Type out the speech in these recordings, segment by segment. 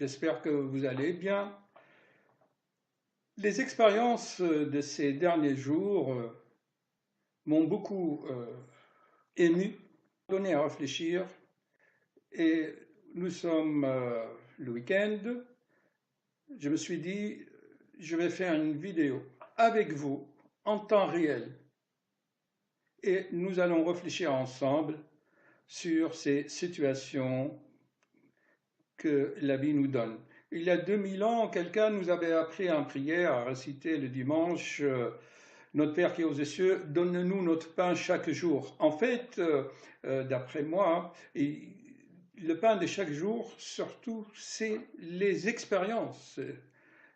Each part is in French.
J'espère que vous allez bien. Les expériences de ces derniers jours m'ont beaucoup ému, donné à réfléchir et nous sommes le week-end. Je me suis dit, je vais faire une vidéo avec vous en temps réel et nous allons réfléchir ensemble sur ces situations que la vie nous donne. Il y a 2000 ans, quelqu'un nous avait appris en prière à réciter le dimanche Notre Père qui es aux cieux, donne-nous notre pain chaque jour. En fait, d'après moi, le pain de chaque jour, surtout, c'est les expériences,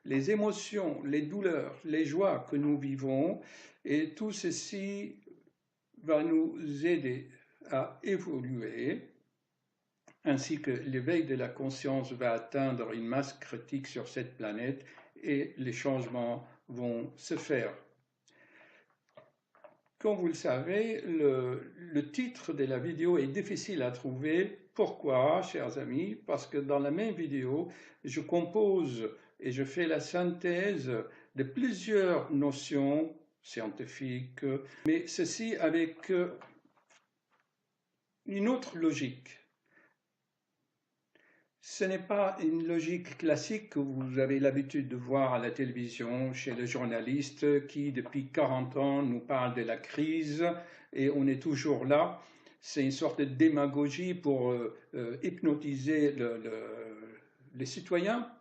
les émotions, les douleurs, les joies que nous vivons. Et tout ceci va nous aider à évoluer, ainsi que l'éveil de la conscience va atteindre une masse critique sur cette planète et les changements vont se faire. Comme vous le savez, le titre de la vidéo est difficile à trouver. Pourquoi, chers amis? Parce que dans la même vidéo, je compose et je fais la synthèse de plusieurs notions scientifiques, mais ceci avec une autre logique. Ce n'est pas une logique classique que vous avez l'habitude de voir à la télévision chez les journalistes qui, depuis 40 ans, nous parlent de la crise et on est toujours là. C'est une sorte de démagogie pour hypnotiser les citoyens.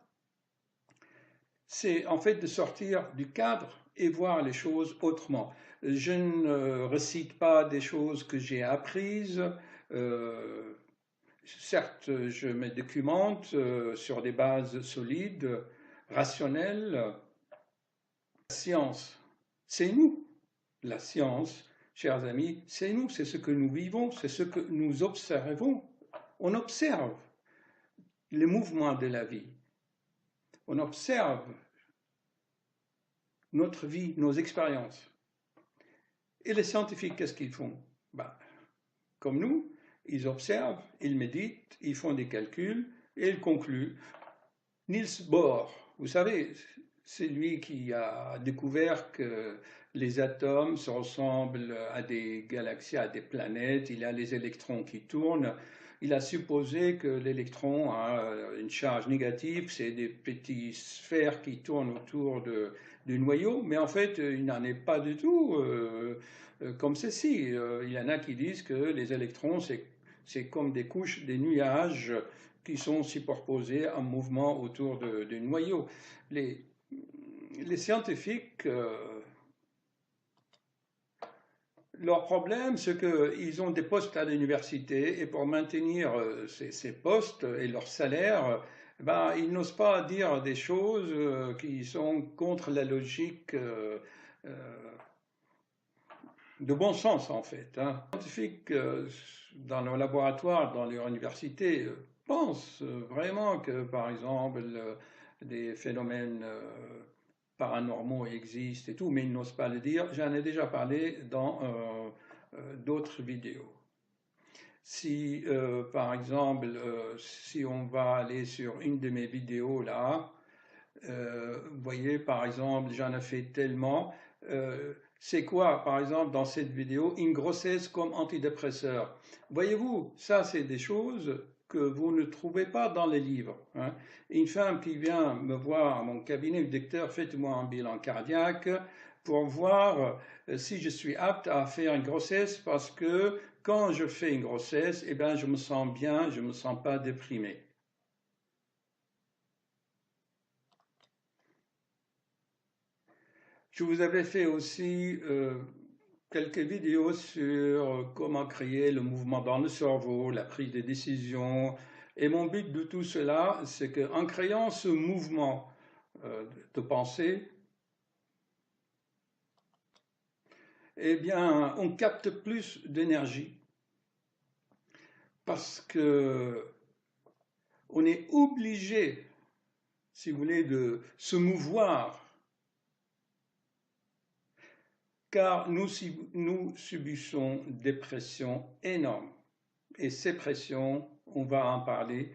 C'est en fait de sortir du cadre et voir les choses autrement. Je ne récite pas des choses que j'ai apprises. Certes, je me documente sur des bases solides, rationnelles. La science, c'est nous. La science, chers amis, c'est nous, c'est ce que nous vivons, c'est ce que nous observons. On observe les mouvements de la vie. On observe notre vie, nos expériences. Et les scientifiques, qu'est-ce qu'ils font? Comme nous, ils observent, ils méditent, ils font des calculs et ils concluent. Niels Bohr, vous savez, c'est lui qui a découvert que les atomes se ressemblent à des galaxies, à des planètes, il a les électrons qui tournent. Il a supposé que l'électron a une charge négative, c'est des petites sphères qui tournent autour du noyau, mais en fait, il n'en est pas du tout comme ceci. Il y en a qui disent que les électrons, c'est comme des couches, des nuages qui sont superposés en mouvement autour du noyau. Les scientifiques, leur problème, c'est qu'ils ont des postes à l'université et pour maintenir ces postes et leur salaire, ils n'osent pas dire des choses qui sont contre la logique de bon sens en fait. Les scientifiques dans leur laboratoire, dans leur université, pensent vraiment que par exemple des phénomènes paranormaux existent et tout, mais ils n'osent pas le dire. J'en ai déjà parlé dans d'autres vidéos. Si par exemple, si on va aller sur une de mes vidéos là, vous voyez par exemple, j'en ai fait tellement. C'est quoi, par exemple, dans cette vidéo, une grossesse comme antidépresseur? Voyez-vous, ça, c'est des choses que vous ne trouvez pas dans les livres. Une femme qui vient me voir à mon cabinet, le docteur, faites-moi un bilan cardiaque pour voir si je suis apte à faire une grossesse parce que quand je fais une grossesse, eh bien, je me sens bien, je ne me sens pas déprimé. Je vous avais fait aussi quelques vidéos sur comment créer le mouvement dans le cerveau, la prise de décision. Et mon but de tout cela, c'est qu'en créant ce mouvement de pensée, eh bien, on capte plus d'énergie parce que on est obligé, si vous voulez, de se mouvoir car nous subissons des pressions énormes. Et ces pressions, on va en parler,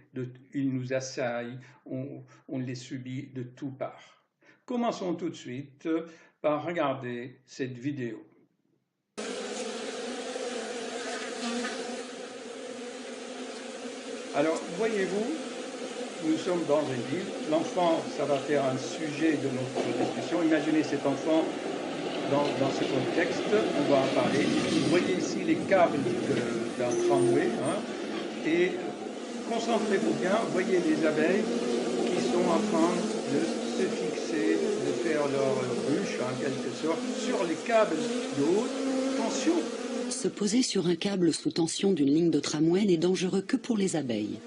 ils nous assaillent, on les subit de toutes parts. Commençons tout de suite par regarder cette vidéo. Alors, voyez-vous, nous sommes dans une ville. L'enfant, ça va faire un sujet de notre discussion. Imaginez cet enfant dans ce contexte, on va en parler. Vous voyez ici les câbles d'un tramway, hein, et concentrez-vous bien, voyez les abeilles qui sont en train de se fixer, de faire leur ruche en quelque sorte sur les câbles de haute tension. Se poser sur un câble sous tension d'une ligne de tramway n'est dangereux que pour les abeilles.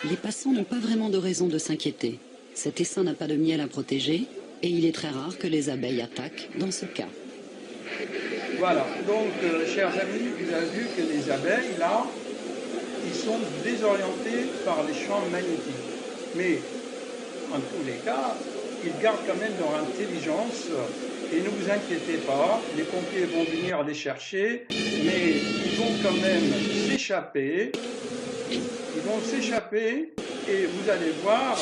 Les passants n'ont pas vraiment de raison de s'inquiéter. Cet essaim n'a pas de miel à protéger et il est très rare que les abeilles attaquent dans ce cas. Voilà, donc chers amis, vous avez vu que les abeilles, là, ils sont désorientés par les champs magnétiques. Mais en tous les cas, ils gardent quand même leur intelligence. Et ne vous inquiétez pas, les pompiers vont venir les chercher, mais ils vont quand même s'échapper. Ils vont s'échapper et vous allez voir,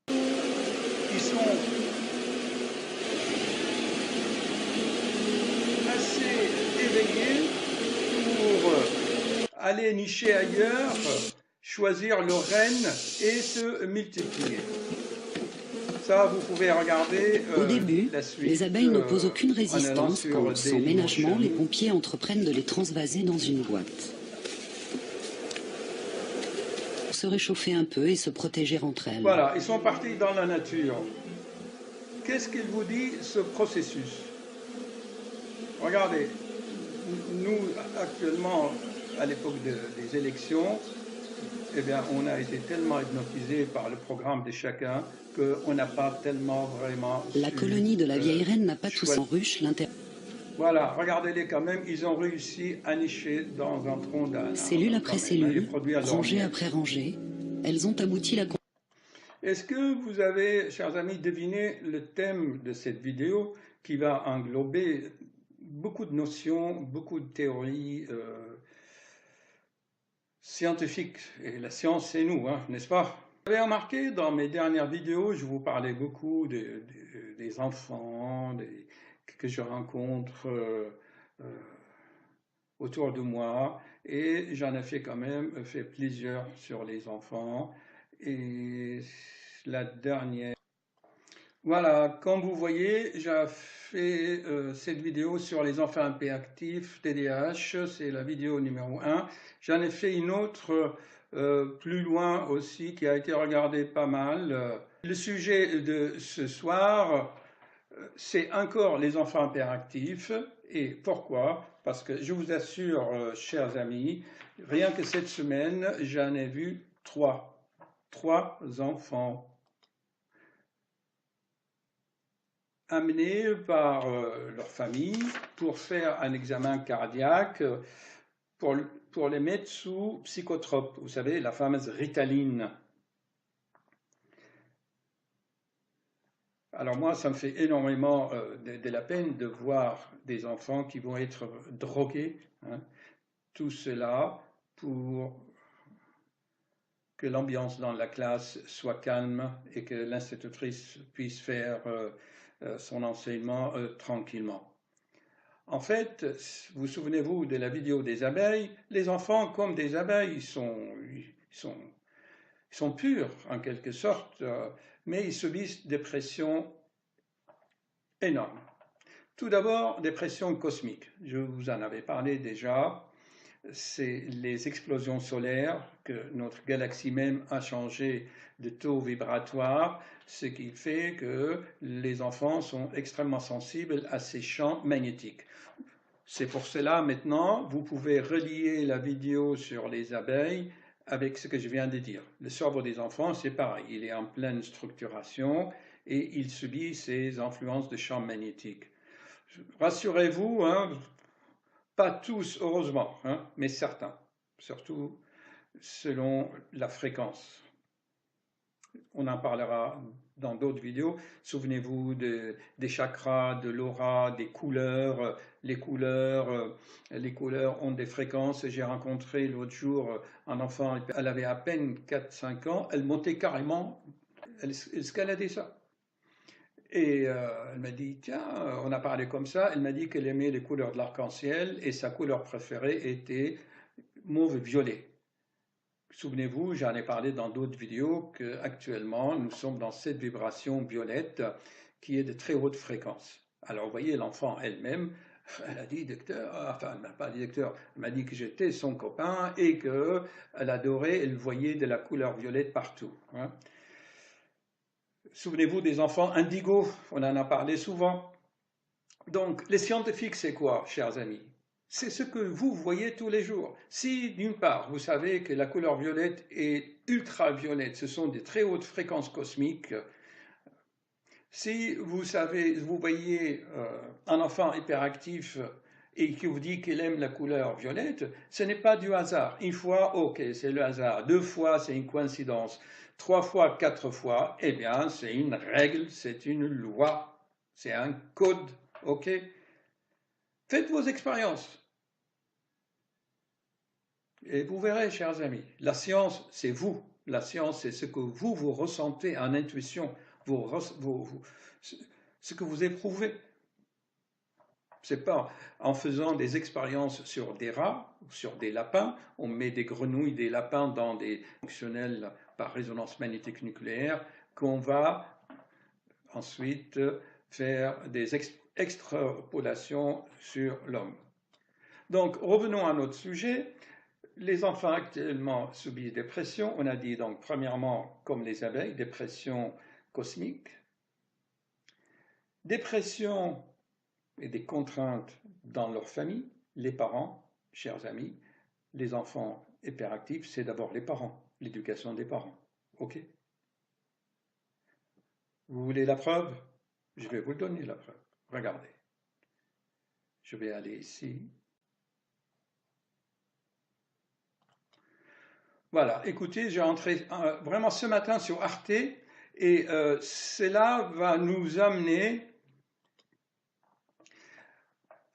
ils sont assez éveillés pour aller nicher ailleurs, choisir leur reine et se multiplier. Ça, vous pouvez regarder Au début, la suite, les abeilles n'opposent aucune résistance quand, sans ménagement, Dailymotion. les pompiers entreprennent de les transvaser dans une boîte. Se réchauffer un peu et se protéger entre elles. Voilà, ils sont partis dans la nature. Qu'est-ce qu'il vous dit, ce processus? Regardez, nous, actuellement, à l'époque des élections, eh bien, on a été tellement hypnotisés par le programme de chacun qu'on n'a pas tellement vraiment La colonie de la vieille reine n'a pas tous en ruche l'intérieur. Voilà, regardez-les quand même, ils ont réussi à nicher dans un tronc d'un Cellule après cellule, rangée miel. après rangée, elles ont abouti la... Est-ce que vous avez, chers amis, deviné le thème de cette vidéo qui va englober beaucoup de notions, beaucoup de théories scientifiques? Et la science, c'est nous, hein, n'est-ce pas? Vous avez remarqué, dans mes dernières vidéos, je vous parlais beaucoup des enfants que je rencontre autour de moi, et j'en ai fait quand même plusieurs sur les enfants. Et la dernière... Voilà, comme vous voyez, j'ai fait cette vidéo sur les enfants hyperactifs, TDAH, c'est la vidéo numéro 1. J'en ai fait une autre plus loin aussi, qui a été regardée pas mal. Le sujet de ce soir, c'est encore les enfants hyperactifs. Et pourquoi? Parce que je vous assure, chers amis, rien que cette semaine, j'en ai vu trois enfants amenés par leur famille pour faire un examen cardiaque, pour les mettre sous psychotrope, vous savez, la fameuse Ritaline. Alors moi, ça me fait énormément de la peine de voir des enfants qui vont être drogués, hein, tout cela pour que l'ambiance dans la classe soit calme et que l'institutrice puisse faire son enseignement tranquillement. En fait, vous souvenez-vous de la vidéo des abeilles? Les enfants, comme des abeilles, ils sont purs en quelque sorte, mais ils subissent des pressions énormes. Tout d'abord, des pressions cosmiques. Je vous en avais parlé déjà. C'est les explosions solaires que notre galaxie même a changé de taux vibratoire, ce qui fait que les enfants sont extrêmement sensibles à ces champs magnétiques. C'est pour cela maintenant, vous pouvez relier la vidéo sur les abeilles avec ce que je viens de dire. Le cerveau des enfants, c'est pareil, il est en pleine structuration et il subit ces influences de champs magnétiques. Rassurez-vous, hein, pas tous, heureusement, hein, mais certains, surtout selon la fréquence. On en parlera dans d'autres vidéos. Souvenez-vous des chakras, de l'aura, des couleurs. Les couleurs ont des fréquences. J'ai rencontré l'autre jour un enfant, elle avait à peine 4-5 ans, elle montait carrément, elle escaladait ça. Et elle m'a dit, tiens, on a parlé comme ça, elle m'a dit qu'elle aimait les couleurs de l'arc-en-ciel et sa couleur préférée était mauve-violet. Souvenez-vous, j'en ai parlé dans d'autres vidéos qu'actuellement, nous sommes dans cette vibration violette qui est de très haute fréquence. Alors, vous voyez, l'enfant elle-même, elle a dit, docteur, enfin, elle m'a pas dit docteur, elle m'a dit que j'étais son copain et qu'elle adorait, elle voyait de la couleur violette partout. Hein. Souvenez-vous des enfants indigo, on en a parlé souvent. Donc, les scientifiques, c'est quoi, chers amis? C'est ce que vous voyez tous les jours. Si, d'une part, vous savez que la couleur violette est ultraviolette, ce sont des très hautes fréquences cosmiques, si vous savez, vous voyez un enfant hyperactif et qui vous dit qu'il aime la couleur violette, ce n'est pas du hasard. Une fois, ok, c'est le hasard. 2 fois, c'est une coïncidence. 3 fois, 4 fois, eh bien, c'est une règle, c'est une loi, c'est un code, ok? Faites vos expériences. Et vous verrez, chers amis, la science, c'est vous. La science, c'est ce que vous ressentez en intuition, ce que vous éprouvez. Ce n'est pas en faisant des expériences sur des rats, sur des lapins, on met des grenouilles, des lapins dans des fonctionnels par résonance magnétique nucléaire, qu'on va ensuite faire des extrapolations sur l'homme. Donc, revenons à notre sujet. Les enfants actuellement subissent des pressions. On a dit donc, premièrement, comme les abeilles, des pressions cosmiques, des pressions et des contraintes dans leur famille, les parents, chers amis, les enfants hyperactifs, c'est d'abord les parents, l'éducation des parents. OK? Vous voulez la preuve? Je vais vous donner la preuve. Regardez. Je vais aller ici. Voilà, écoutez, j'ai entré vraiment ce matin sur Arte et cela va nous amener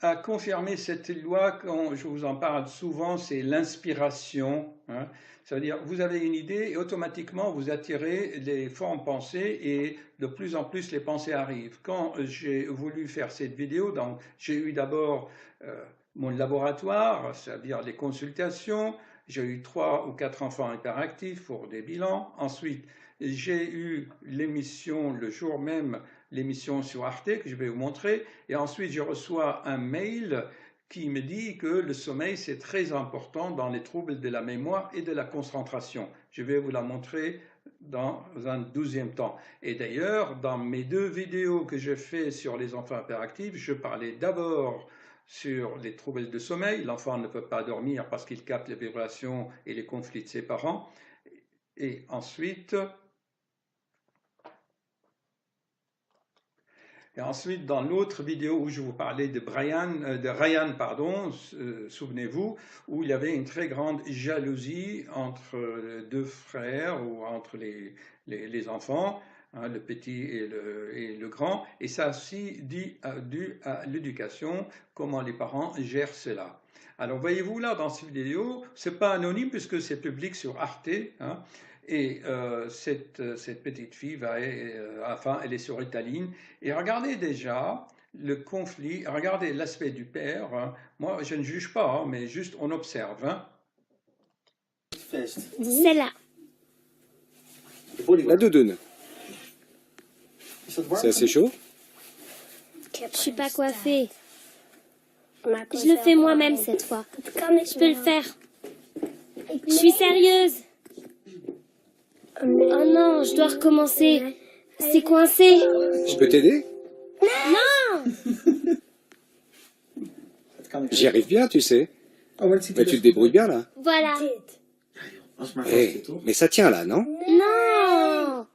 à confirmer cette loi, quand je vous en parle souvent, c'est l'inspiration. Hein. Ça veut dire, vous avez une idée et automatiquement vous attirez les formes pensées et de plus en plus les pensées arrivent. Quand j'ai voulu faire cette vidéo, donc j'ai eu d'abord mon laboratoire, c'est-à-dire les consultations. J'ai eu 3 ou 4 enfants hyperactifs pour des bilans. Ensuite, j'ai eu l'émission le jour même, l'émission sur Arte que je vais vous montrer. Et ensuite, je reçois un mail qui me dit que le sommeil, c'est très important dans les troubles de la mémoire et de la concentration. Je vais vous la montrer dans un 12e temps. Et d'ailleurs, dans mes 2 vidéos que j'ai fait sur les enfants hyperactifs, je parlais d'abord sur les troubles de sommeil. L'enfant ne peut pas dormir parce qu'il capte les vibrations et les conflits de ses parents. Et ensuite, dans l'autre vidéo où je vous parlais de Ryan, souvenez-vous, où il y avait une très grande jalousie entre 2 frères ou entre les enfants, hein, le petit et le grand, et ça aussi dû à l'éducation, comment les parents gèrent cela. Alors voyez-vous là dans cette vidéo, c'est pas anonyme puisque c'est public sur Arte, hein, et cette petite fille elle est sur Italine, et regardez déjà le conflit, regardez l'aspect du père, hein. Moi je ne juge pas, hein, mais juste on observe. Hein. C'est là. La doudoune. C'est assez chaud? Je suis pas coiffée. Je le fais moi-même cette fois. Je peux le faire. Je suis sérieuse. Oh non, je dois recommencer. C'est coincé. Je peux t'aider? Non! J'y arrive bien, tu sais. Mais tu te débrouilles bien, là. Voilà. Hé, mais ça tient, là, non? Non!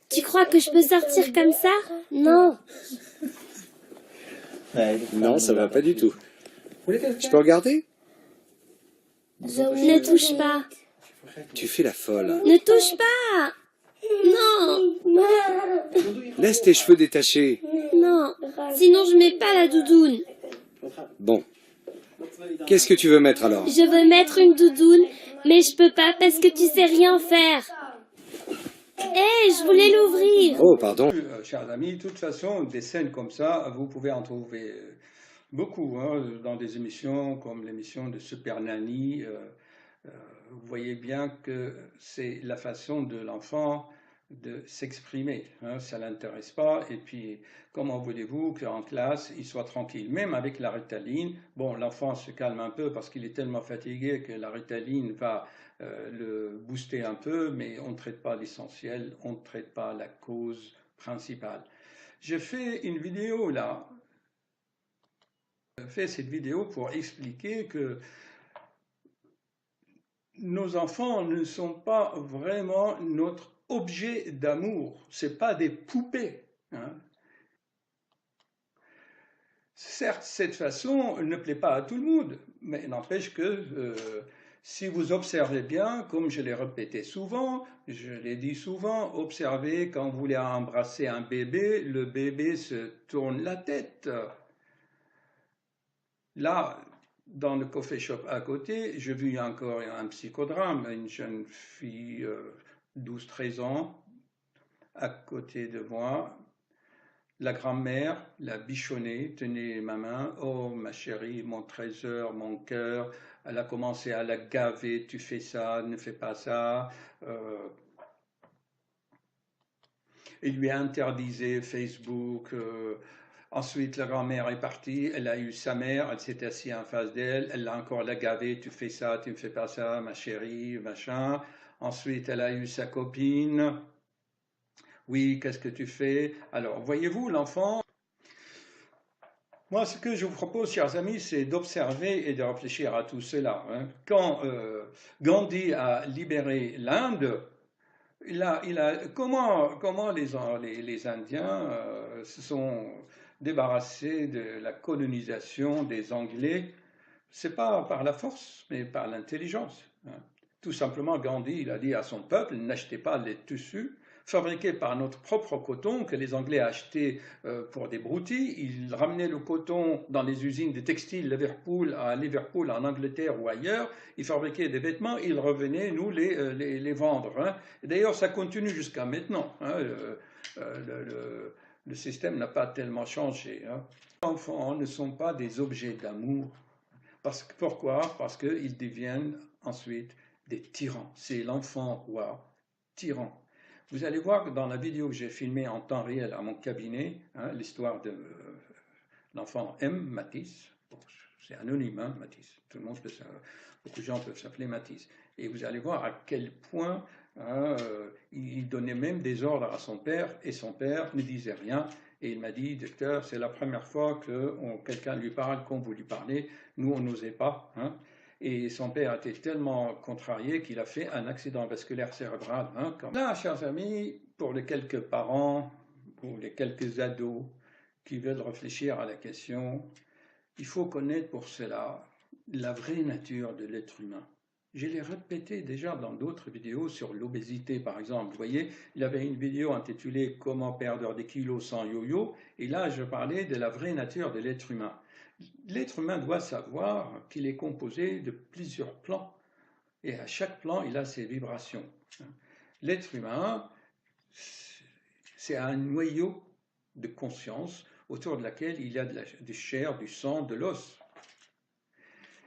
Tu crois que je peux sortir comme ça? Non. Non, ça va pas du tout. Je peux regarder? Ne touche pas. Tu fais la folle. Ne touche pas! Non! Non. Laisse tes cheveux détachés. Non. Sinon, je mets pas la doudoune. Bon. Qu'est-ce que tu veux mettre alors? Je veux mettre une doudoune, mais je peux pas parce que tu sais rien faire. Hé, je voulais l'ouvrir. Oh, pardon. Chers amis, de toute façon, des scènes comme ça, vous pouvez en trouver beaucoup hein, dans des émissions comme l'émission de Super Nanny. Vous voyez bien que c'est la façon de l'enfant de s'exprimer. Hein, ça ne l'intéresse pas. Et puis, comment voulez-vous qu'en classe, il soit tranquille? Même avec la Ritaline, bon, l'enfant se calme un peu parce qu'il est tellement fatigué que la Ritaline va le booster un peu, mais on ne traite pas l'essentiel, on ne traite pas la cause principale. J'ai fait une vidéo là. J'ai fait cette vidéo pour expliquer que nos enfants ne sont pas vraiment notre objet d'amour, ce pas des poupées. Hein. Certes, cette façon ne plaît pas à tout le monde, mais n'empêche que si vous observez bien, comme je l'ai répété souvent, je l'ai dit souvent, observez quand vous voulez embrasser un bébé, le bébé se tourne la tête. Là, dans le coffee shop à côté, j'ai vu encore un psychodrame, une jeune fille 12-13 ans, à côté de moi. La grand-mère l'a bichonnée, tenait ma main. Oh, ma chérie, mon trésor, mon cœur. Elle a commencé à la gaver. Tu fais ça, ne fais pas ça. Il lui a interdisé Facebook. Ensuite, la grand-mère est partie. Elle a eu sa mère. Elle s'est assise en face d'elle. Elle l'a encore la gavée. Tu fais ça, tu ne fais pas ça, ma chérie, machin. Ensuite, elle a eu sa copine. Oui, qu'est-ce que tu fais? Alors, voyez-vous, l'enfant. Moi, ce que je vous propose, chers amis, c'est d'observer et de réfléchir à tout cela. Hein. Quand Gandhi a libéré l'Inde, comment les Indiens se sont débarrassés de la colonisation des Anglais? C'est pas par la force, mais par l'intelligence. Hein. Tout simplement, Gandhi, il a dit à son peuple, n'achetez pas les tissus fabriqués par notre propre coton que les Anglais achetaient pour des broutilles. Ils ramenaient le coton dans les usines de textiles à Liverpool, en Angleterre ou ailleurs. Ils fabriquaient des vêtements, ils revenaient nous les vendre. Hein. D'ailleurs, ça continue jusqu'à maintenant. Hein. Le système n'a pas tellement changé. Hein. Les enfants ne sont pas des objets d'amour. Pourquoi? Parce qu'ils deviennent ensuite des tyrans. C'est l'enfant roi, tyran. Vous allez voir que dans la vidéo que j'ai filmée en temps réel à mon cabinet, hein, l'histoire de l'enfant M, Matisse, c'est anonyme, hein, Matisse, tout le monde peut savoir, beaucoup de gens peuvent s'appeler Matisse. Et vous allez voir à quel point hein, il donnait même des ordres à son père, et son père ne disait rien. Et il m'a dit, docteur, c'est la première fois que quelqu'un lui parle comme vous lui parlez, nous on n'osait pas. Hein. Et son père était tellement contrarié qu'il a fait un accident vasculaire cérébral. Hein, là, chers amis, pour les quelques parents ou les quelques ados qui veulent réfléchir à la question, il faut connaître pour cela la vraie nature de l'être humain. Je l'ai répété déjà dans d'autres vidéos sur l'obésité, par exemple. Vous voyez, il y avait une vidéo intitulée « Comment perdre des kilos sans yo-yo » et là, je parlais de la vraie nature de l'être humain. L'être humain doit savoir qu'il est composé de plusieurs plans et à chaque plan, il a ses vibrations. L'être humain, c'est un noyau de conscience autour de laquelle il y a de chair, du sang, de l'os.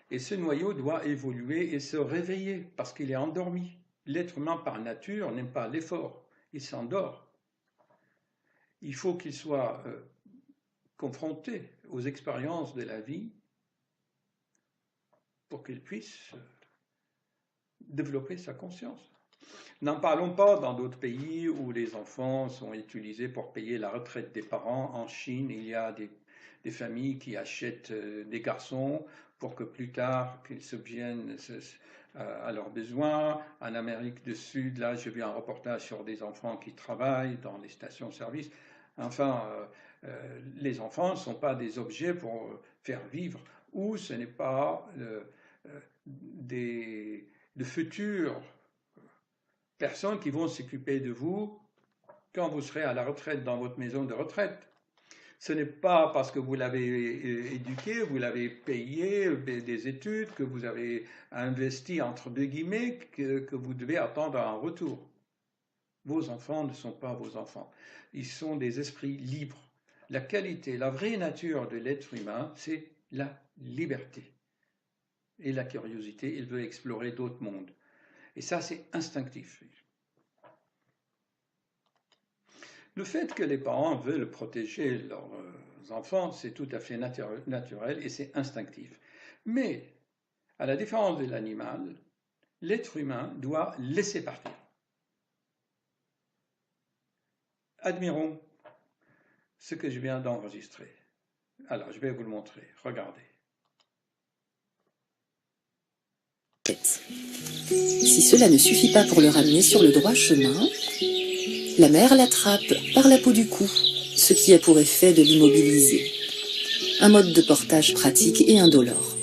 Et ce noyau doit évoluer et se réveiller parce qu'il est endormi. L'être humain, par nature, n'aime pas l'effort. Il s'endort. Il faut qu'il soit confronté aux expériences de la vie pour qu'il puisse développer sa conscience. N'en parlons pas dans d'autres pays où les enfants sont utilisés pour payer la retraite des parents. En Chine, il y a des familles qui achètent des garçons pour que plus tard qu'ils subviennent à leurs besoins. En Amérique du Sud, là, j'ai vu un reportage sur des enfants qui travaillent dans les stations-service. Enfin, les enfants ne sont pas des objets pour faire vivre, ou ce n'est pas de futures personnes qui vont s'occuper de vous quand vous serez à la retraite dans votre maison de retraite. Ce n'est pas parce que vous l'avez éduqué, vous l'avez payé des études, que vous avez investi entre deux guillemets, que vous devez attendre un retour. Vos enfants ne sont pas vos enfants. Ils sont des esprits libres. La qualité, la vraie nature de l'être humain, c'est la liberté et la curiosité. Il veut explorer d'autres mondes. Et ça, c'est instinctif. Le fait que les parents veulent protéger leurs enfants, c'est tout à fait naturel et c'est instinctif. Mais, à la différence de l'animal, l'être humain doit laisser partir. Admirons ce que je viens d'enregistrer. Alors, je vais vous le montrer. Regardez. Si cela ne suffit pas pour le ramener sur le droit chemin, la mère l'attrape par la peau du cou, ce qui a pour effet de l'immobiliser. Un mode de portage pratique et indolore.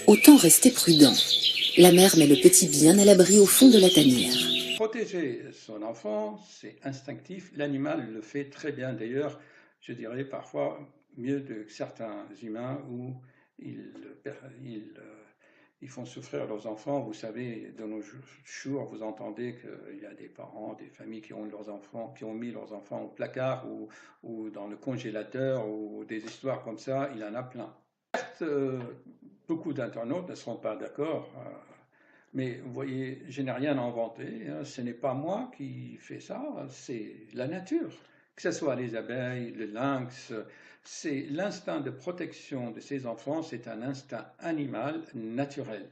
Autant rester prudent. La mère met le petit bien à l'abri au fond de la tanière. Protéger son enfant, c'est instinctif. L'animal le fait très bien. D'ailleurs, je dirais parfois mieux que certains humains où ils font souffrir leurs enfants. Vous savez, de nos jours, vous entendez qu'il y a des parents, des familles qui ont leurs enfants, qui ont mis leurs enfants au placard ou dans le congélateur ou des histoires comme ça. Il y en a plein. Beaucoup d'internautes ne seront pas d'accord. Mais vous voyez, je n'ai rien inventé, hein, ce n'est pas moi qui fais ça, c'est la nature. Que ce soit les abeilles, le lynx, c'est l'instinct de protection de ces enfants, c'est un instinct animal naturel.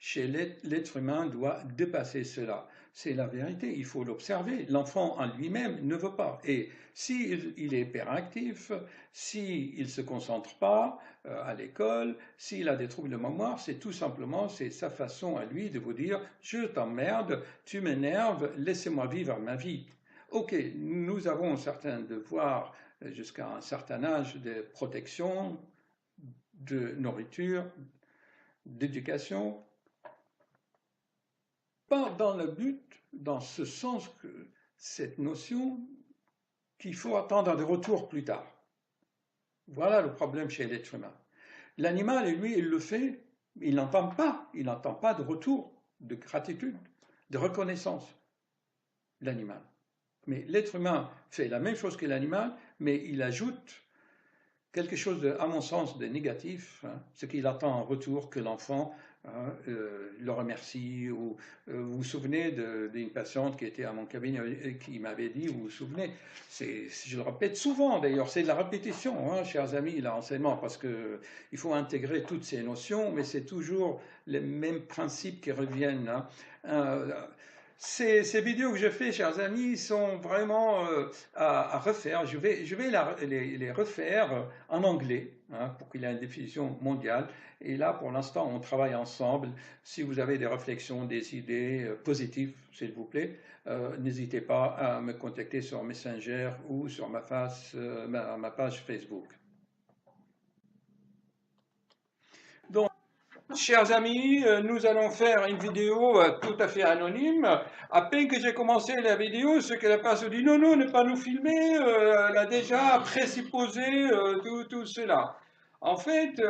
Chez l'être humain doit dépasser cela. C'est la vérité, il faut l'observer. L'enfant en lui-même ne veut pas. Et s'il est hyperactif, s'il ne se concentre pas à l'école, s'il a des troubles de mémoire, c'est tout simplement c'est sa façon à lui de vous dire « je t'emmerde, tu m'énerves, laissez-moi vivre ma vie ». Ok, nous avons un certain devoir jusqu'à un certain âge de protection, de nourriture, d'éducation, pas dans le but, dans ce sens que cette notion qu'il faut attendre des retours plus tard. Voilà le problème chez l'être humain. L'animal, lui, il le fait, il n'entend pas de retour, de gratitude, de reconnaissance, l'animal. Mais l'être humain fait la même chose que l'animal, mais il ajoute quelque chose, à mon sens, de négatif, hein, ce qu'il attend en retour que l'enfant le remercie. Ou, vous vous souvenez d'une patiente qui était à mon cabinet et qui m'avait dit, vous vous souvenez, je le répète souvent d'ailleurs, c'est de la répétition, hein, chers amis, l'enseignement, parce qu'il faut intégrer toutes ces notions, mais c'est toujours les mêmes principes qui reviennent. Hein. Ces vidéos que je fais, chers amis, sont vraiment à refaire. Je vais les refaire en anglais, hein, pour qu'il y ait une définition mondiale. Et là, pour l'instant, on travaille ensemble. Si vous avez des réflexions, des idées positives, s'il vous plaît, n'hésitez pas à me contacter sur Messenger ou sur ma page Facebook. Donc, chers amis, nous allons faire une vidéo tout à fait anonyme. À peine que j'ai commencé la vidéo, ce que la personne dit non, non, ne pas nous filmer, elle a déjà présupposé tout cela. En fait,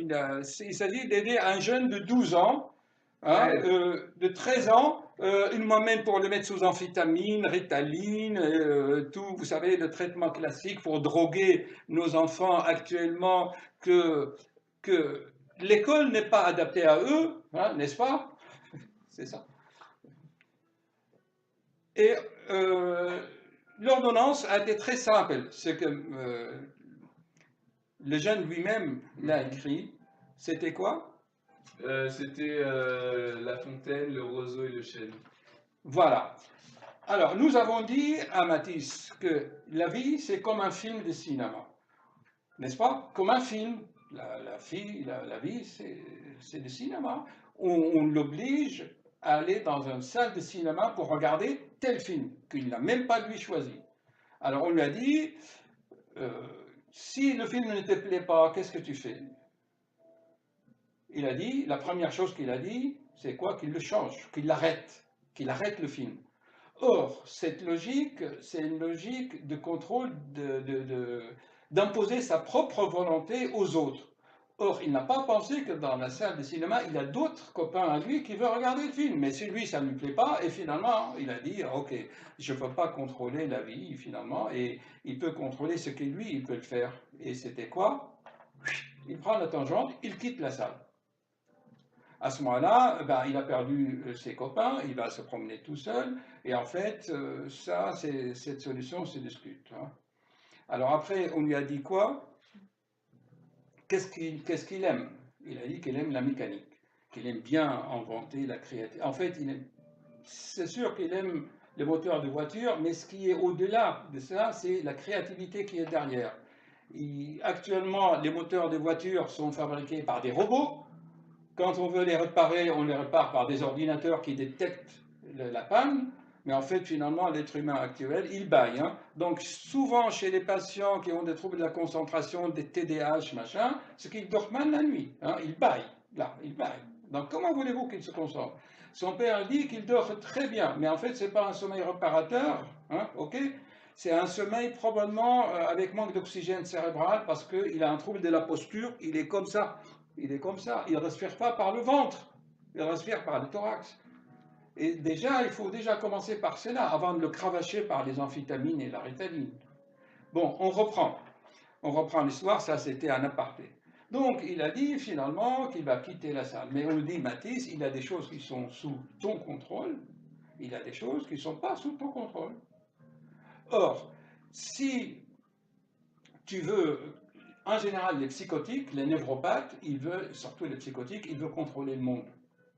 il s'agit d'aider un jeune de 12 ans, hein, de 13 ans. Il m'emmène pour le mettre sous amphétamine, Ritaline, tout, vous savez, le traitement classique pour droguer nos enfants actuellement que l'école n'est pas adaptée à eux, hein, n'est-ce pas? C'est ça. Et l'ordonnance a été très simple. C'est que le jeune lui-même l'a écrit. C'était quoi? C'était La Fontaine, le roseau et le chêne. Voilà. Alors, nous avons dit à Matisse que la vie, c'est comme un film de cinéma. N'est-ce pas? Comme un film. La vie, c'est le cinéma. On l'oblige à aller dans une salle de cinéma pour regarder tel film, qu'il n'a même pas lui choisi. Alors on lui a dit, si le film ne te plaît pas, qu'est-ce que tu fais? Il a dit, la première chose qu'il a dit, c'est quoi? Qu'il le change, qu'il arrête le film. Or, cette logique, c'est une logique de contrôle, d'imposer sa propre volonté aux autres. Or, il n'a pas pensé que dans la salle de cinéma, il y a d'autres copains à lui qui veulent regarder le film. Mais si lui, ça ne lui plaît pas, et finalement, il a dit, ok, je ne peux pas contrôler la vie, finalement, et il peut contrôler ce que lui, il peut le faire. Et c'était quoi? Il prend la tangente, il quitte la salle. À ce moment-là, ben, il a perdu ses copains, il va se promener tout seul, et en fait, cette solution se discute. Hein. Alors après, on lui a dit quoi? Qu'est-ce qu'il aime? Il a dit qu'il aime la mécanique, qu'il aime bien inventer la créativité. En fait, c'est sûr qu'il aime les moteurs de voiture, mais ce qui est au-delà de ça, c'est la créativité qui est derrière. Actuellement, les moteurs de voiture sont fabriqués par des robots. Quand on veut les réparer, on les répare par des ordinateurs qui détectent la panne. Mais en fait, finalement, l'être humain actuel, il bâille. Hein. Donc, souvent, chez les patients qui ont des troubles de la concentration, des TDAH, machin, c'est qu'ils dorment mal la nuit. Hein. Ils bâillent. Là, ils bâillent. Donc, comment voulez-vous qu'il se concentre? Son père dit qu'il dort très bien. Mais en fait, ce n'est pas un sommeil réparateur. Hein, ok? C'est un sommeil probablement avec manque d'oxygène cérébral parce qu'il a un trouble de la posture. Il est comme ça. Il est comme ça. Il ne respire pas par le ventre. Il respire par le thorax. Et déjà, il faut déjà commencer par cela, avant de le cravacher par les amphétamines et la Ritaline. Bon, on reprend. On reprend l'histoire, ça c'était un aparté. Donc, il a dit finalement qu'il va quitter la salle. Mais on lui dit, Matisse, il a des choses qui sont sous ton contrôle, il a des choses qui ne sont pas sous ton contrôle. Or, si tu veux, en général, les psychotiques, les névropathes, surtout les psychotiques, ils veulent contrôler le monde.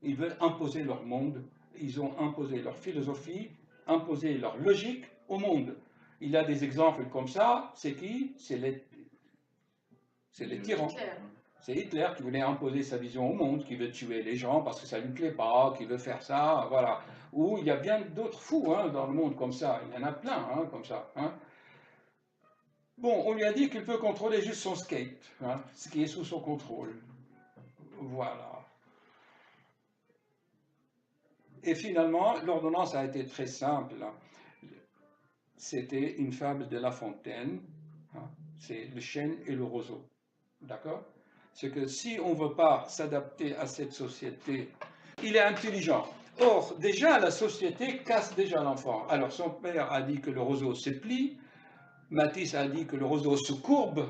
Ils veulent imposer leur monde. Ils ont imposé leur philosophie, imposé leur logique au monde. Il y a des exemples comme ça. C'est qui? C'est les tyrans. C'est Hitler qui voulait imposer sa vision au monde, qui veut tuer les gens parce que ça ne lui plaît pas, qui veut faire ça, voilà. Ou il y a bien d'autres fous hein, dans le monde comme ça. Il y en a plein hein, comme ça. Hein. Bon, on lui a dit qu'il peut contrôler juste son skate, hein, ce qui est sous son contrôle. Voilà. Et finalement, l'ordonnance a été très simple. C'était une fable de La Fontaine. C'est le chêne et le roseau. D'accord? C'est que si on ne veut pas s'adapter à cette société, il est intelligent. Or, déjà, la société casse déjà l'enfant. Alors, son père a dit que le roseau se plie. Matisse a dit que le roseau se courbe.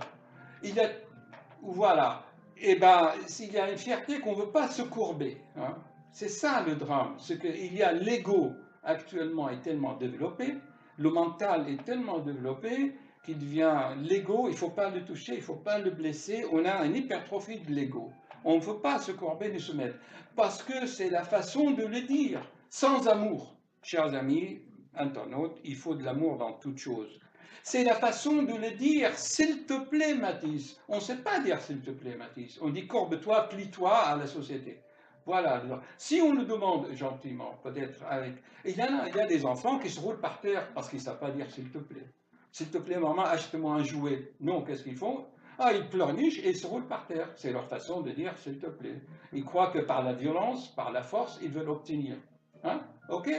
Voilà. Eh bien, il y a une fierté qu'on ne veut pas se courber. Hein. C'est ça le drame, c'est qu'il y a l'ego actuellement est tellement développé, le mental est tellement développé qu'il devient l'ego, il ne faut pas le toucher, il ne faut pas le blesser, on a une hypertrophie de l'ego. On ne veut pas se courber ni se mettre, parce que c'est la façon de le dire, sans amour. Chers amis, internautes, il faut de l'amour dans toute chose. C'est la façon de le dire, s'il te plaît Matisse. On ne sait pas dire s'il te plaît Matisse, on dit courbe-toi, plie-toi à la société. Voilà. Si on le demande gentiment, peut-être avec... Il y a des enfants qui se roulent par terre parce qu'ils ne savent pas dire s'il te plaît. S'il te plaît, maman, achète-moi un jouet. Non, qu'est-ce qu'ils font? Ah, ils pleurnichent et ils se roulent par terre. C'est leur façon de dire s'il te plaît. Ils croient que par la violence, par la force, ils veulent obtenir. Hein? Ok?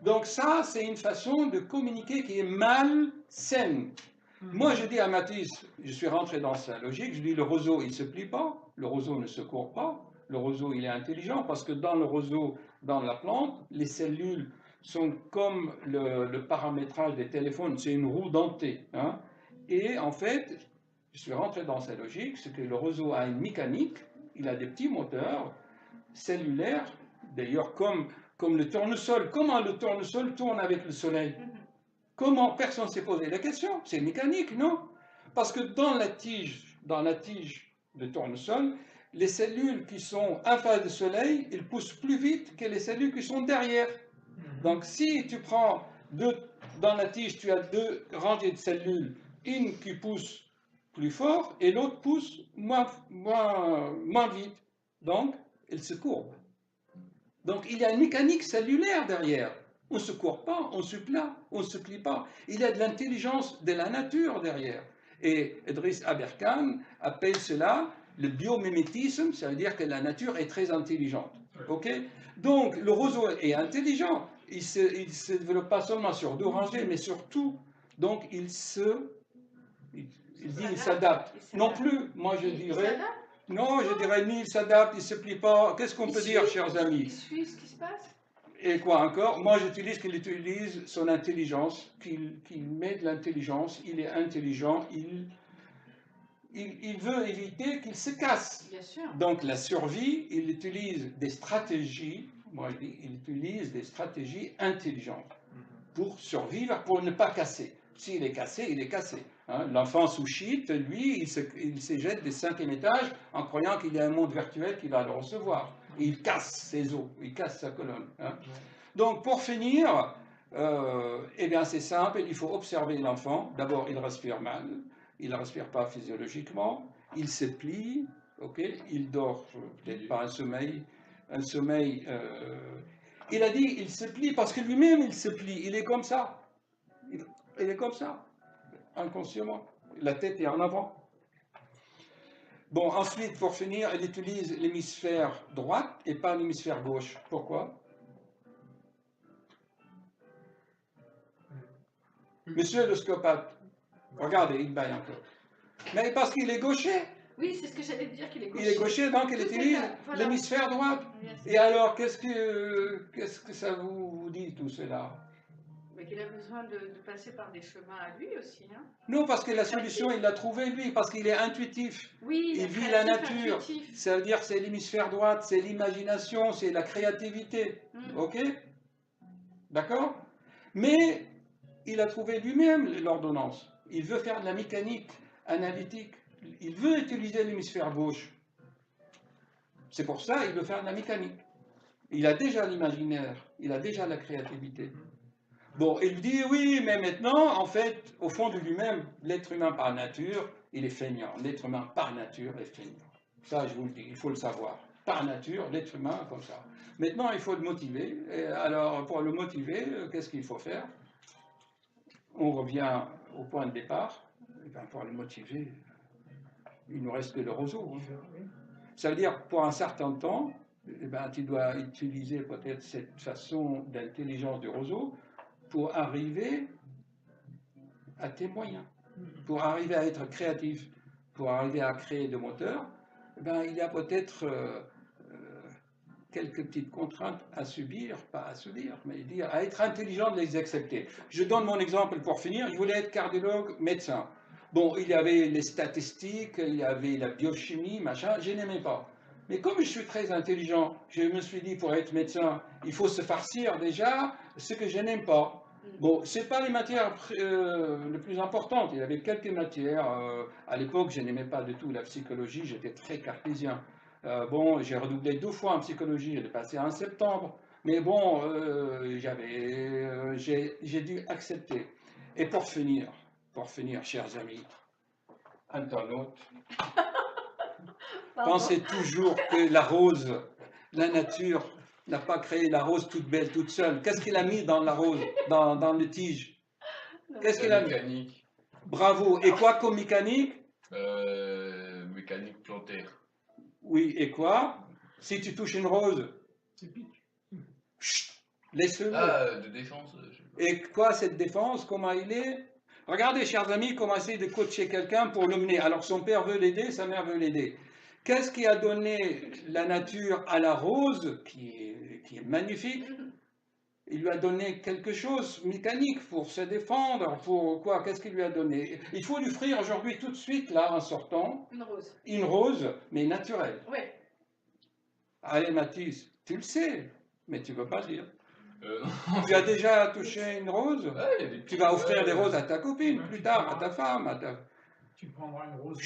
Donc ça, c'est une façon de communiquer qui est malsaine. Moi, je dis à Matisse, je suis rentré dans sa logique, je dis le roseau, il ne se plie pas, le roseau ne se court pas. Le roseau, il est intelligent parce que dans le roseau, dans la plante, les cellules sont comme le paramétrage des téléphones, c'est une roue dentée. Hein. Et en fait, je suis rentré dans sa logique, c'est que le roseau a une mécanique, il a des petits moteurs cellulaires, d'ailleurs comme le tournesol. Comment le tournesol tourne avec le soleil? Comment? Personne ne s'est posé la question. C'est mécanique, non? Parce que dans la tige de tournesol, les cellules qui sont en face du soleil, ils poussent plus vite que les cellules qui sont derrière. Donc, si tu prends dans la tige, tu as deux rangées de cellules, une qui pousse plus fort et l'autre pousse moins vite. Donc, elles se courbent. Donc, il y a une mécanique cellulaire derrière. On ne se courbe pas, on ne se plie pas. Il y a de l'intelligence de la nature derrière. Et Idriss Aberkan appelle cela le biomimétisme, ça veut dire que la nature est très intelligente. Okay? Donc, le roseau est intelligent. Il ne se développe pas seulement sur 2 rangées, mais sur tout. Donc, il s'adapte. Non plus, moi je dirais. Non, je dirais ni il s'adapte, il ne se plie pas. Qu'est-ce qu'on peut dire, chers amis? Il suit ce qui se passe. Et quoi encore? Moi, j'utilise qu'il utilise son intelligence, qu'il met de l'intelligence, il est intelligent, il veut éviter qu'il se casse. Bien sûr. Donc, la survie, il utilise des stratégies, moi je dis, il utilise des stratégies intelligentes pour survivre, pour ne pas casser. S'il est cassé, il est cassé. Hein. L'enfant Souchite, lui, il se jette des 5e étages en croyant qu'il y a un monde virtuel qui va le recevoir. Il casse ses os, il casse sa colonne. Hein. Donc, pour finir, eh bien, c'est simple, il faut observer l'enfant. D'abord, il respire mal, il ne respire pas physiologiquement, il se plie, okay, il dort, peut-être pas un sommeil. Il a dit, il se plie parce que lui-même, il se plie, il est comme ça. Il est comme ça, inconsciemment. La tête est en avant. Bon, ensuite, pour finir, elle utilise l'hémisphère droit et pas l'hémisphère gauche. Pourquoi? Monsieur le scopate, regardez, il baille encore. Mais parce qu'il est gaucher. Oui, c'est ce que j'allais dire, qu'il est gaucher. Il est gaucher, donc il utilise voilà, l'hémisphère droit. Et alors, qu'est-ce que ça vous dit, tout cela? Mais qu'il a besoin de passer par des chemins à lui aussi. Hein. Non, parce que la solution, il l'a trouvée, lui, parce qu'il est intuitif. Oui, il vit la nature. Intuitif. Ça veut dire que c'est l'hémisphère droit, c'est l'imagination, c'est la créativité. OK? D'accord? Mais il a trouvé lui-même l'ordonnance. Il veut faire de la mécanique analytique. Il veut utiliser l'hémisphère gauche. C'est pour ça qu'il veut faire de la mécanique. Il a déjà l'imaginaire, il a déjà la créativité. Bon, il dit oui, mais maintenant, en fait, au fond de lui-même, l'être humain par nature, il est feignant. L'être humain par nature est feignant. Ça, je vous le dis, il faut le savoir. Par nature, l'être humain, comme ça. Maintenant, il faut le motiver. Et alors, pour le motiver, qu'est-ce qu'il faut faire? On revient au point de départ. Et bien, pour le motiver, il nous reste que le roseau. Hein. Ça veut dire, pour un certain temps, eh ben, tu dois utiliser peut-être cette façon d'intelligence du roseau pour arriver à tes moyens, pour arriver à être créatif, pour arriver à créer des moteurs. Eh ben, il y a peut-être quelques petites contraintes à subir, pas à subir, mais dire, à être intelligent de les accepter. Je donne mon exemple pour finir. Je voulais être cardiologue, médecin. Bon, il y avait les statistiques, il y avait la biochimie, machin, je n'aimais pas. Mais comme je suis très intelligent, je me suis dit, pour être médecin, il faut se farcir déjà ce que je n'aime pas. Bon, ce n'est pas les matières les plus importantes. Il y avait quelques matières. À l'époque, je n'aimais pas du tout la psychologie, j'étais très cartésien. Bon, j'ai redoublé 2 fois en psychologie, j'ai passé en septembre. Mais bon, j'ai dû accepter. Et pour finir, chers amis, internautes, pensez toujours que la rose, la nature, n'a pas créé la rose toute belle, toute seule. Qu'est-ce qu'il a mis dans la rose, dans le tige? Qu'est-ce qu'il a mis? Mécanique. Bravo. Et quoi comme mécanique? Mécanique plantaire. Oui, et quoi? Si tu touches une rose, chut, laisse-le. Ah, de défense. Et quoi cette défense? Comment il est? Regardez, chers amis, comment essayer de coacher quelqu'un pour l'emmener. Alors son père veut l'aider, sa mère veut l'aider. Qu'est-ce qui a donné la nature à la rose, qui est magnifique? Il lui a donné quelque chose mécanique pour se défendre, pour quoi? Qu'est-ce qu'il lui a donné? Il faut lui offrir aujourd'hui, tout de suite, là, en sortant, une rose. Une rose, mais naturelle. Oui. Allez, Mathis, tu le sais, mais tu ne veux pas dire. Non. Tu as déjà touché une rose? Ouais, tu vas offrir des roses à ta copine, plus tard, à ta femme, à ta... Tu prendras une rose.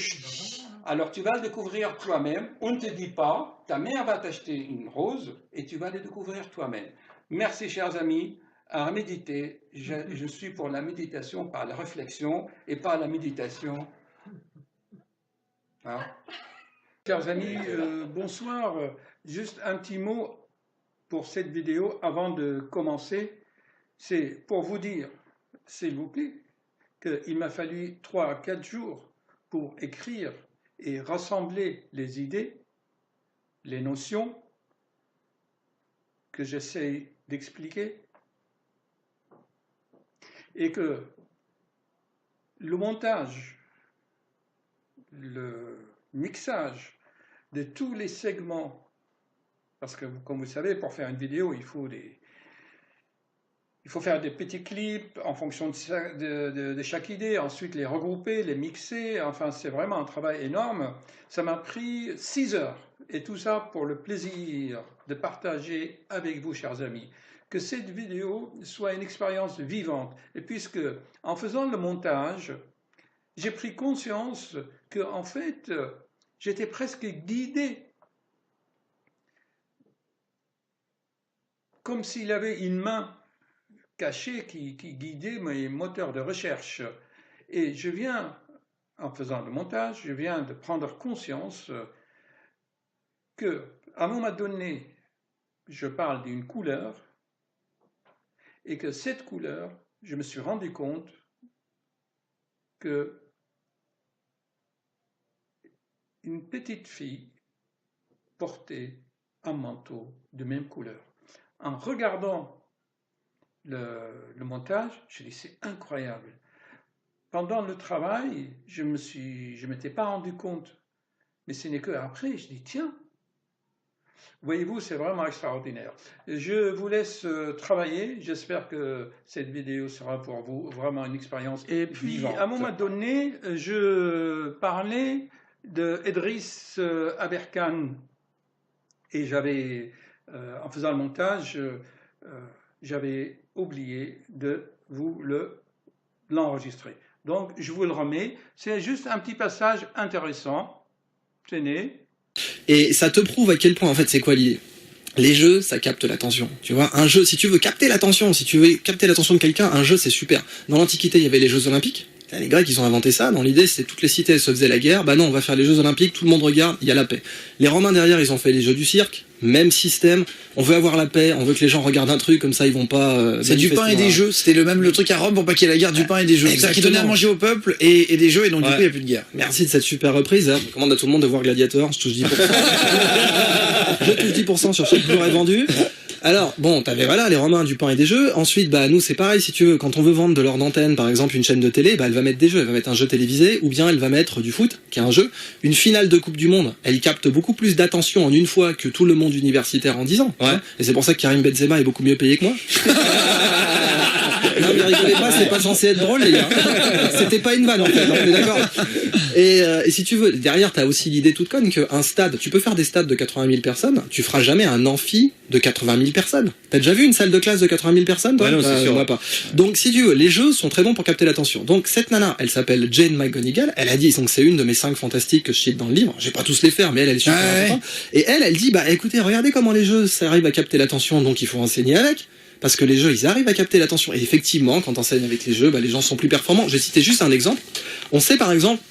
Alors tu vas le découvrir toi-même. On ne te dit pas, ta mère va t'acheter une rose et tu vas le découvrir toi-même. Merci chers amis, à méditer. Je suis pour la méditation par la réflexion et pas la méditation. Hein? Chers amis, bonsoir. Juste un petit mot pour cette vidéo avant de commencer. C'est pour vous dire, s'il vous plaît, qu'il m'a fallu 3 à 4 jours pour écrire et rassembler les idées, les notions que j'essaie d'expliquer, et que le montage, le mixage de tous les segments, parce que comme vous savez, pour faire une vidéo, il faut faire des petits clips en fonction de chaque idée, ensuite les regrouper, les mixer, enfin c'est vraiment un travail énorme. Ça m'a pris 6 heures, et tout ça pour le plaisir de partager avec vous, chers amis. Que cette vidéo soit une expérience vivante, et puisque en faisant le montage, j'ai pris conscience que en fait, j'étais presque guidé, comme s'il avait une main cachée qui guidait mes moteurs de recherche. Et je viens, en faisant le montage, je viens de prendre conscience que, à un moment donné, je parle d'une couleur, et que cette couleur, je me suis rendu compte que une petite fille portait un manteau de même couleur. En regardant le montage, je dis c'est incroyable. Pendant le travail, je m'étais pas rendu compte, mais ce n'est qu'après, je dis tiens, voyez-vous, c'est vraiment extraordinaire. Je vous laisse travailler. J'espère que cette vidéo sera pour vous vraiment une expérience vivante. À un moment donné, je parlais de Idriss Aberkan, et j'avais, en faisant le montage, j'avais oublié de vous l'enregistrer. Donc, je vous le remets. C'est juste un petit passage intéressant. Tenez. Et ça te prouve à quel point, en fait, c'est quoi l'idée? Les jeux, ça capte l'attention. Tu vois, un jeu, si tu veux capter l'attention, si tu veux capter l'attention de quelqu'un, un jeu, c'est super. Dans l'Antiquité, il y avait les Jeux Olympiques. Les Grecs, ils ont inventé ça. Dans l'idée, c'est toutes les cités, elles se faisaient la guerre. Bah non, on va faire les Jeux Olympiques, tout le monde regarde, il y a la paix. Les Romains, derrière, ils ont fait les Jeux du cirque. Même système. On veut avoir la paix, on veut que les gens regardent un truc, comme ça, ils vont pas... c'est du pain et des jeux. C'était le truc à Rome pour pas qu'il y ait la guerre, du pain et des jeux. C'est ça qui donnait à manger au peuple et des jeux, et donc du coup, il n'y a plus de guerre. Merci de cette super reprise. Je recommande à tout le monde de voir Gladiator. Je touche 10%. Je touche 10% sur chaque Blu-ray vendu. Alors, bon, t'avais, voilà, les Romains, du pain et des jeux. Ensuite, bah, nous, c'est pareil, si tu veux, quand on veut vendre de l'heure d'antenne, par exemple, une chaîne de télé, bah, elle va mettre des jeux. Elle va mettre un jeu télévisé, ou bien elle va mettre du foot, qui est un jeu. Une finale de Coupe du Monde, elle capte beaucoup plus d'attention en une fois que tout le monde universitaire en 10 ans. Ouais. Et c'est pour ça que Karim Benzema est beaucoup mieux payé que moi. Non, mais rigolez pas, c'est pas censé être drôle, les gars. C'était pas une vanne, en fait, on est d'accord. Et si tu veux, derrière, t'as aussi l'idée toute conne qu'un stade, tu peux faire des stades de 80 000 personnes, tu feras jamais un amphi de 80 000 personnes. T'as déjà vu une salle de classe de 80 000 personnes, toi? Ouais, non, c'est sûr. Pas. Donc, si tu veux, les jeux sont très bons pour capter l'attention. Donc, cette nana, elle s'appelle Jane McGonigal, elle a dit, donc c'est une de mes 5 fantastiques que je cite dans le livre, je vais pas tous les faire, mais elle est super importante. Et elle dit, bah, écoutez, regardez comment les jeux, ça arrive à capter l'attention, donc il faut enseigner avec. Parce que les jeux, ils arrivent à capter l'attention. Et effectivement, quand on enseigne avec les jeux, bah, les gens sont plus performants. Je vais citer juste un exemple. On sait par exemple,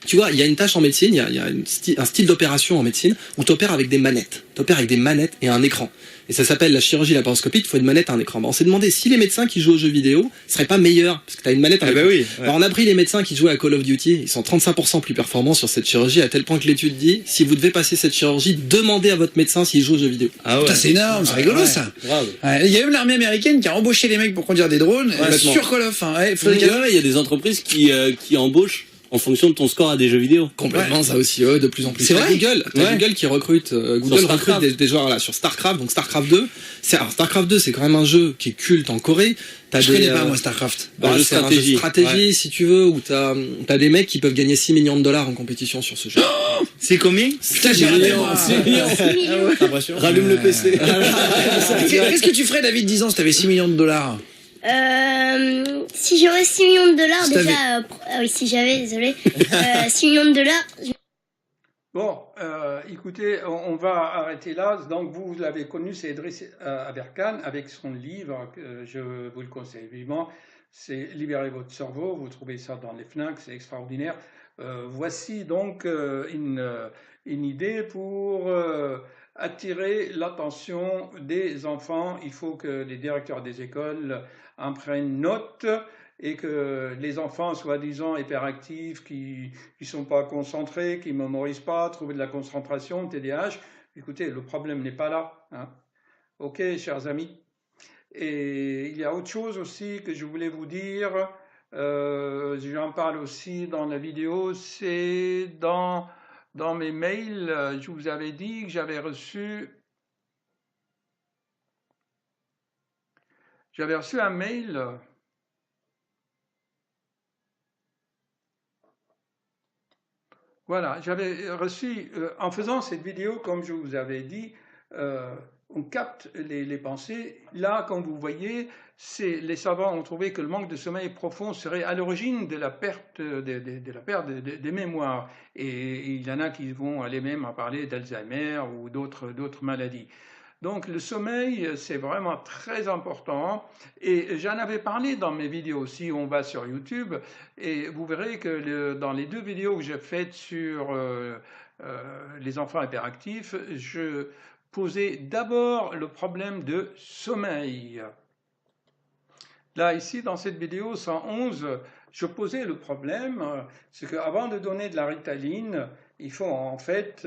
tu vois, il y a une tâche en médecine, il y a un style d'opération en médecine où tu opères avec des manettes. Tu opères avec des manettes et un écran. Et ça s'appelle la chirurgie laparoscopique, il faut une manette et un écran. Bah, on s'est demandé si les médecins qui jouent aux jeux vidéo seraient pas meilleurs, parce que tu as une manette et un écran. Oui, ouais. Alors on a pris les médecins qui jouaient à Call of Duty, ils sont 35% plus performants sur cette chirurgie, à tel point que l'étude dit, si vous devez passer cette chirurgie, demandez à votre médecin s'il joue aux jeux vidéo. Ah ouais. Putain, c'est énorme, c'est rigolo ça. Grave. Il y a même l'armée américaine qui a embauché les mecs pour conduire des drones sur Call of. Il y a des entreprises qui embauchent en fonction de ton score à des jeux vidéo. Complètement, ça aussi, de plus en plus. C'est vrai. Google qui recrute, Google recrute des joueurs là sur StarCraft, donc StarCraft 2. Alors StarCraft 2, c'est quand même un jeu qui est culte en Corée. Je connais pas moi StarCraft. C'est un jeu de stratégie, si tu veux, où t'as des mecs qui peuvent gagner 6 millions de dollars en compétition sur ce jeu. C'est combien? Putain, j'ai raté moi. Rallume le PC. Qu'est-ce que tu ferais, David, 10 ans si t'avais 6 millions de dollars? Si j'aurais 6 millions de dollars, déjà... oui, si j'avais, désolé. 6 millions de dollars... Bon, écoutez, on va arrêter là. Donc, vous l'avez connu, c'est Idriss Aberkan, avec son livre, que je vous le conseille vivement, c'est « Libérez votre cerveau ». Vous trouvez ça dans les Fnac, c'est extraordinaire. Voici donc une idée pour attirer l'attention des enfants. Il faut que les directeurs des écoles en prennent note et que les enfants soi-disant hyperactifs, qui ne sont pas concentrés, qui ne mémorisent pas, trouver de la concentration, TDAH, écoutez, le problème n'est pas là. Hein. Ok, chers amis. Et il y a autre chose aussi que je voulais vous dire, j'en parle aussi dans la vidéo, c'est dans mes mails, je vous avais dit que j'avais reçu un mail. Voilà, j'avais reçu, en faisant cette vidéo, comme je vous avais dit, on capte les pensées. Là, comme vous voyez, les savants ont trouvé que le manque de sommeil profond serait à l'origine de la perte des mémoires. Et il y en a qui vont aller même à parler d'Alzheimer ou d'autres maladies. Donc le sommeil, c'est vraiment très important. Et j'en avais parlé dans mes vidéos aussi, on va sur YouTube, et vous verrez que dans les 2 vidéos que j'ai faites sur les enfants hyperactifs, je posais d'abord le problème de sommeil. Là, ici, dans cette vidéo 111, je posais le problème, c'est qu'avant de donner de la Ritaline, il faut en fait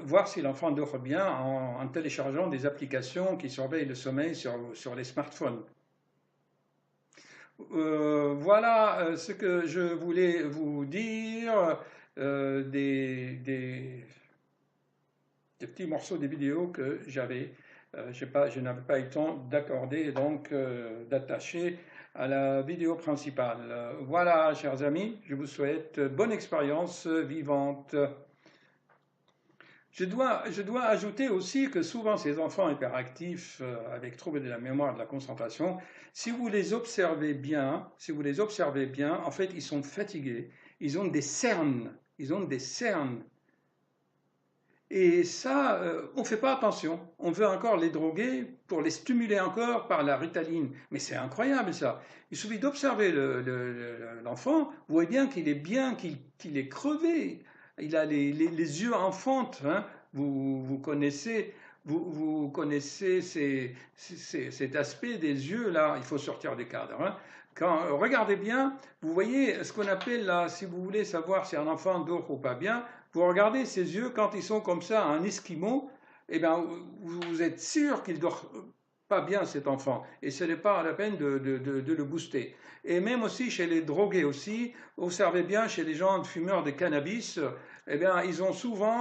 voir si l'enfant dort bien en téléchargeant des applications qui surveillent le sommeil sur les smartphones. Voilà ce que je voulais vous dire, des petits morceaux des vidéos que j'avais. Je n'avais pas eu le temps d'accorder, donc d'attacher à la vidéo principale. Voilà, chers amis, je vous souhaite bonne expérience vivante. Je dois ajouter aussi que souvent ces enfants hyperactifs avec troubles de la mémoire et de la concentration, si vous les observez bien, en fait, ils sont fatigués, ils ont des cernes. Et ça, on ne fait pas attention. On veut encore les droguer pour les stimuler encore par la Ritaline. Mais c'est incroyable ça. Il suffit d'observer l'enfant, vous voyez bien qu'il est crevé. Il a les yeux en fente. Hein. Vous connaissez cet aspect des yeux là. Il faut sortir des cadres. Hein. Regardez bien, vous voyez ce qu'on appelle là, si vous voulez savoir si un enfant dort ou pas bien, vous regardez ses yeux quand ils sont comme ça, un esquimau, eh bien, vous êtes sûr qu'il dort pas bien cet enfant, et ce n'est pas la peine de le booster. Et même aussi chez les drogués aussi, observez bien chez les gens fumeurs de cannabis, eh bien, ils ont souvent,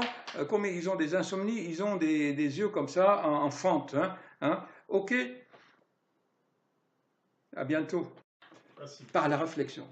comme ils ont des insomnies, ils ont des yeux comme ça en fente. Hein. Ok, à bientôt. Merci. Par la réflexion.